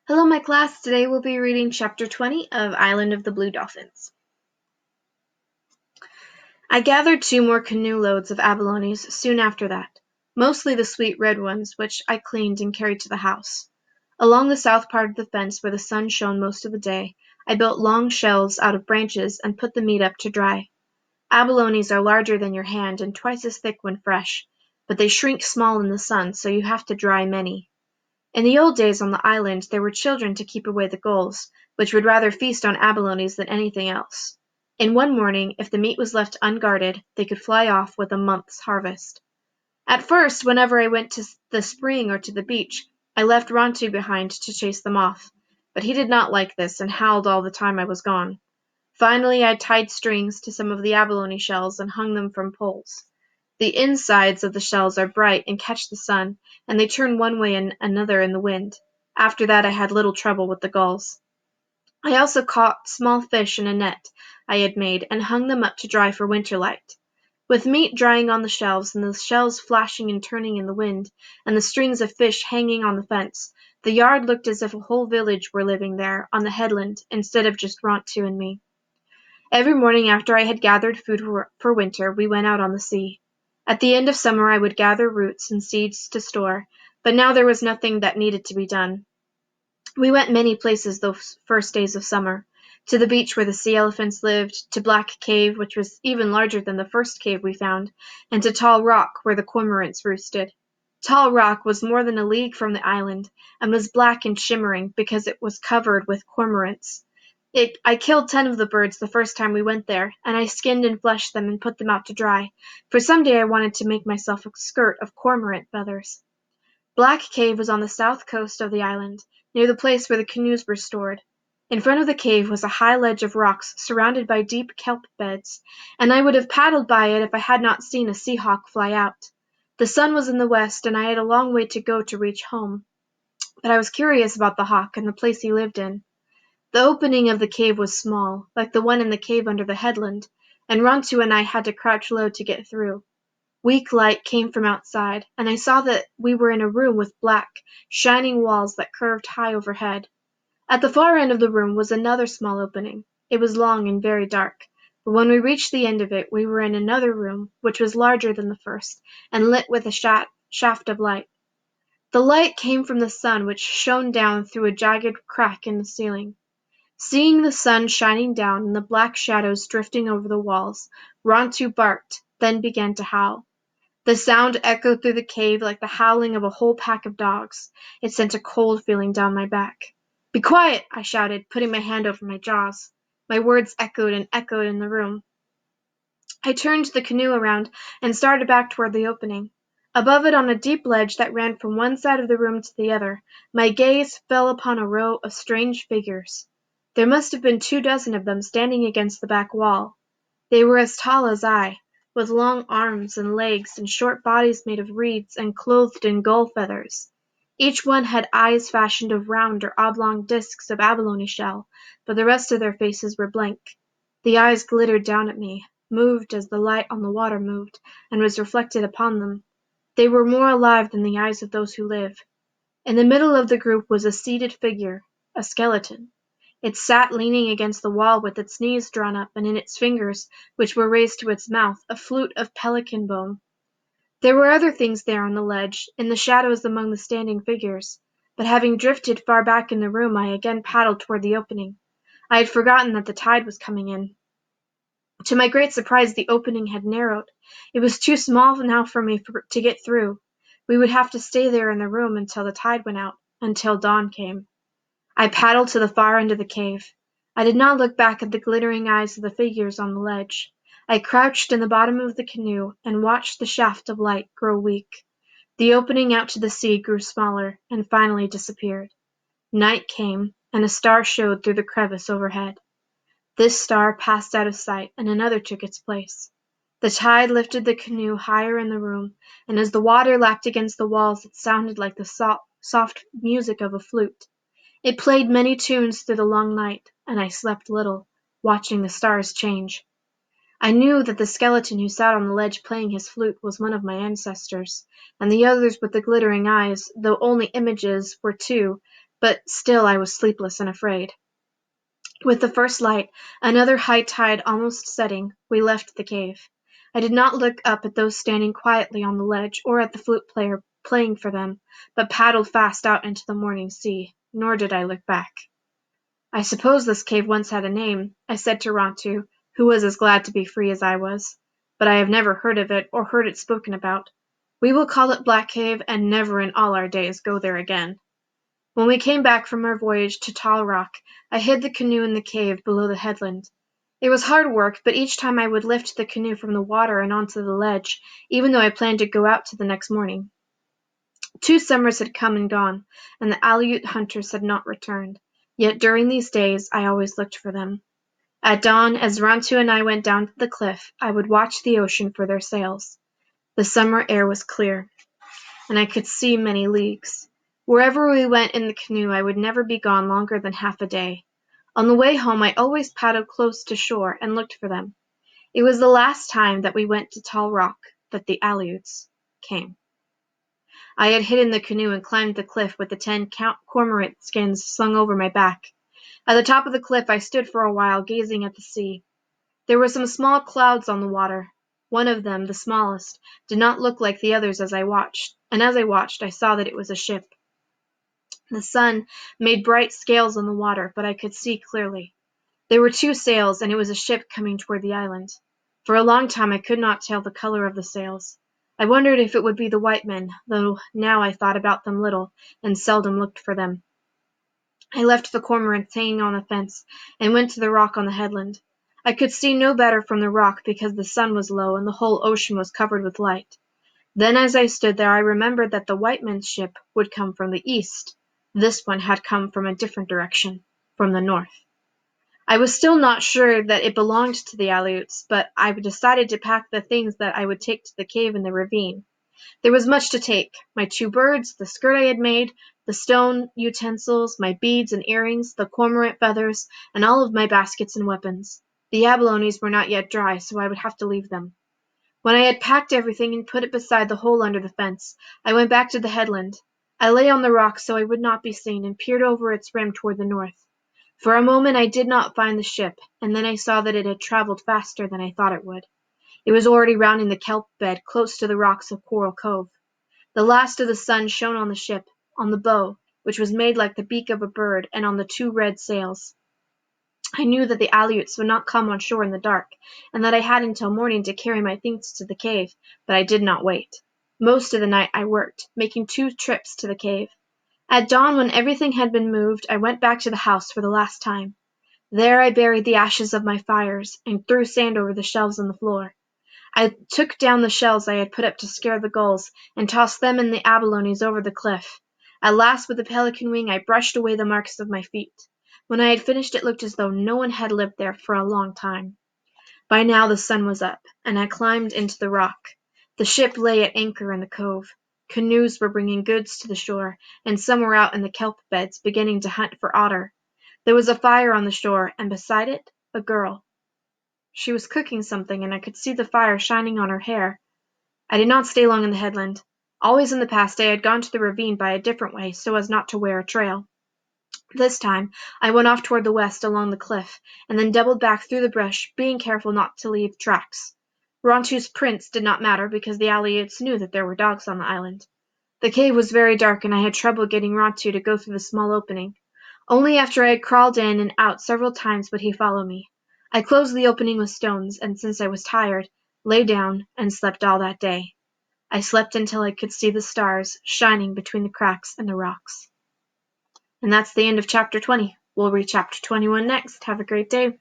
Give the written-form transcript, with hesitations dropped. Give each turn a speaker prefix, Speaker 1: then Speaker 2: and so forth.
Speaker 1: Hello, my class. Today we'll be reading Chapter 20 of Island of the Blue Dolphins. I gathered 2 more canoe loads of abalones soon after that, mostly the sweet red ones, which I cleaned and carried to the house. Along the south part of the fence where the sun shone most of the day, I built long shelves out of branches and put the meat up to dry. Abalones are larger than your hand and twice as thick when fresh, but they shrink small in the sun, so you have to dry many. In the old days on the island there were children to keep away the gulls, which would rather feast on abalones than anything else. In one morning, if the meat was left unguarded, they could fly off with a month's harvest. At first, whenever I went to the spring or to the beach, I left Rontu behind to chase them off, but he did not like this and howled all the time I was gone. Finally I tied strings to some of the abalone shells and hung them from poles. The insides of the shells are bright and catch the sun, and they turn one way and another in the wind. After that I had little trouble with the gulls. I also caught small fish in a net I had made and hung them up to dry for winter light. With meat drying on the shelves and the shells flashing and turning in the wind, and the strings of fish hanging on the fence, the yard looked as if a whole village were living there on the headland instead of just Rontu and me. Every morning after I had gathered food for winter, we went out on the sea. At the end of summer I would gather roots and seeds to store, but now there was nothing that needed to be done. We went many places those first days of summer. To the beach where the sea elephants lived, to Black Cave, which was even larger than the first cave we found, and to Tall Rock, where the cormorants roosted. Tall Rock was more than a league from the island, and was black and shimmering because it was covered with cormorants. I killed 10 of the birds the first time we went there, and I skinned and fleshed them and put them out to dry, for some day I wanted to make myself a skirt of cormorant feathers. Black Cave was on the south coast of the island, near the place where the canoes were stored. In front of the cave was a high ledge of rocks surrounded by deep kelp beds, and I would have paddled by it if I had not seen a sea hawk fly out. The sun was in the west, and I had a long way to go to reach home, but I was curious about the hawk and the place he lived in. The opening of the cave was small, like the one in the cave under the headland, and Rontu and I had to crouch low to get through. Weak light came from outside, and I saw that we were in a room with black, shining walls that curved high overhead. At the far end of the room was another small opening. It was long and very dark, but when we reached the end of it we were in another room, which was larger than the first, and lit with a shaft of light. The light came from the sun, which shone down through a jagged crack in the ceiling. Seeing the sun shining down and the black shadows drifting over the walls, Rontu barked, then began to howl. The sound echoed through the cave like the howling of a whole pack of dogs. It sent a cold feeling down my back. "Be quiet!" I shouted, putting my hand over my jaws. My words echoed and echoed in the room. I turned the canoe around and started back toward the opening. Above it, on a deep ledge that ran from one side of the room to the other, my gaze fell upon a row of strange figures. There must have been 24 of them standing against the back wall. They were as tall as I, with long arms and legs and short bodies made of reeds and clothed in gull feathers. Each one had eyes fashioned of round or oblong discs of abalone shell, but the rest of their faces were blank. The eyes glittered down at me, moved as the light on the water moved, and was reflected upon them. They were more alive than the eyes of those who live. In the middle of the group was a seated figure, a skeleton. It sat leaning against the wall with its knees drawn up, and in its fingers, which were raised to its mouth, a flute of pelican bone. There were other things there on the ledge, in the shadows among the standing figures, but having drifted far back in the room I again paddled toward the opening. I had forgotten that the tide was coming in. To my great surprise the opening had narrowed. It was too small now for me to get through. We would have to stay there in the room until the tide went out, until dawn came. I paddled to the far end of the cave. I did not look back at the glittering eyes of the figures on the ledge. I crouched in the bottom of the canoe and watched the shaft of light grow weak. The opening out to the sea grew smaller and finally disappeared. Night came, and a star showed through the crevice overhead. This star passed out of sight, and another took its place. The tide lifted the canoe higher in the room, and as the water lapped against the walls it sounded like the soft music of a flute. It played many tunes through the long night, and I slept little, watching the stars change. I knew that the skeleton who sat on the ledge playing his flute was one of my ancestors, and the others with the glittering eyes, though only images, were 2, but still I was sleepless and afraid. With the first light, another high tide almost setting, we left the cave. I did not look up at those standing quietly on the ledge or at the flute player playing for them, but paddled fast out into the morning sea, nor did I look back. "I suppose this cave once had a name," I said to Rontu, who was as glad to be free as I was, "but I have never heard of it or heard it spoken about. We will call it Black Cave, and never in all our days go there again." When we came back from our voyage to Tall Rock, I hid the canoe in the cave below the headland. It was hard work, but each time I would lift the canoe from the water and onto the ledge, even though I planned to go out the next morning. 2 summers had come and gone, and the Aleut hunters had not returned. Yet during these days I always looked for them. At dawn, as Rontu and I went down to the cliff, I would watch the ocean for their sails. The summer air was clear, and I could see many leagues. Wherever we went in the canoe I would never be gone longer than half a day. On the way home I always paddled close to shore and looked for them. It was the last time that we went to Tall Rock that the Aleuts came. I had hidden the canoe and climbed the cliff with the 10 cormorant skins slung over my back. At the top of the cliff I stood for a while gazing at the sea. There were some small clouds on the water. One of them, the smallest, did not look like the others as I watched, and as I watched I saw that it was a ship. The sun made bright scales on the water, but I could see clearly. There were 2 sails, and it was a ship coming toward the island. For a long time I could not tell the color of the sails. I wondered if it would be the white men, though now I thought about them little, and seldom looked for them. I left the cormorants hanging on the fence, and went to the rock on the headland. I could see no better from the rock because the sun was low and the whole ocean was covered with light. Then as I stood there I remembered that the white men's ship would come from the east. This one had come from a different direction, from the north. I was still not sure that it belonged to the Aleuts, but I decided to pack the things that I would take to the cave in the ravine. There was much to take: my 2 birds, the skirt I had made, the stone utensils, my beads and earrings, the cormorant feathers, and all of my baskets and weapons. The abalones were not yet dry, so I would have to leave them. When I had packed everything and put it beside the hole under the fence, I went back to the headland. I lay on the rock so I would not be seen and peered over its rim toward the north. For a moment I did not find the ship, and then I saw that it had traveled faster than I thought it would. It was already rounding the kelp bed close to the rocks of Coral Cove. The last of the sun shone on the ship, on the bow, which was made like the beak of a bird, and on the 2 red sails. I knew that the Aleuts would not come on shore in the dark, and that I had until morning to carry my things to the cave, but I did not wait. Most of the night I worked, making 2 trips to the cave. At dawn, when everything had been moved, I went back to the house for the last time. There I buried the ashes of my fires, and threw sand over the shelves on the floor. I took down the shells I had put up to scare the gulls, and tossed them and the abalones over the cliff. At last, with the pelican wing, I brushed away the marks of my feet. When I had finished it looked as though no one had lived there for a long time. By now the sun was up, and I climbed into the rock. The ship lay at anchor in the cove. Canoes were bringing goods to the shore, and some were out in the kelp beds beginning to hunt for otter. There was a fire on the shore, and beside it, a girl. She was cooking something, and I could see the fire shining on her hair. I did not stay long in the headland. Always in the past I had gone to the ravine by a different way so as not to wear a trail. This time I went off toward the west along the cliff, and then doubled back through the brush, being careful not to leave tracks. Rontu's prints did not matter because the Aleuts knew that there were dogs on the island. The cave was very dark, and I had trouble getting Rontu to go through the small opening. Only after I had crawled in and out several times would he follow me. I closed the opening with stones, and since I was tired, lay down and slept all that day. I slept until I could see the stars shining between the cracks in the rocks. And that's the end of chapter 20. We'll read chapter 21 next. Have a great day.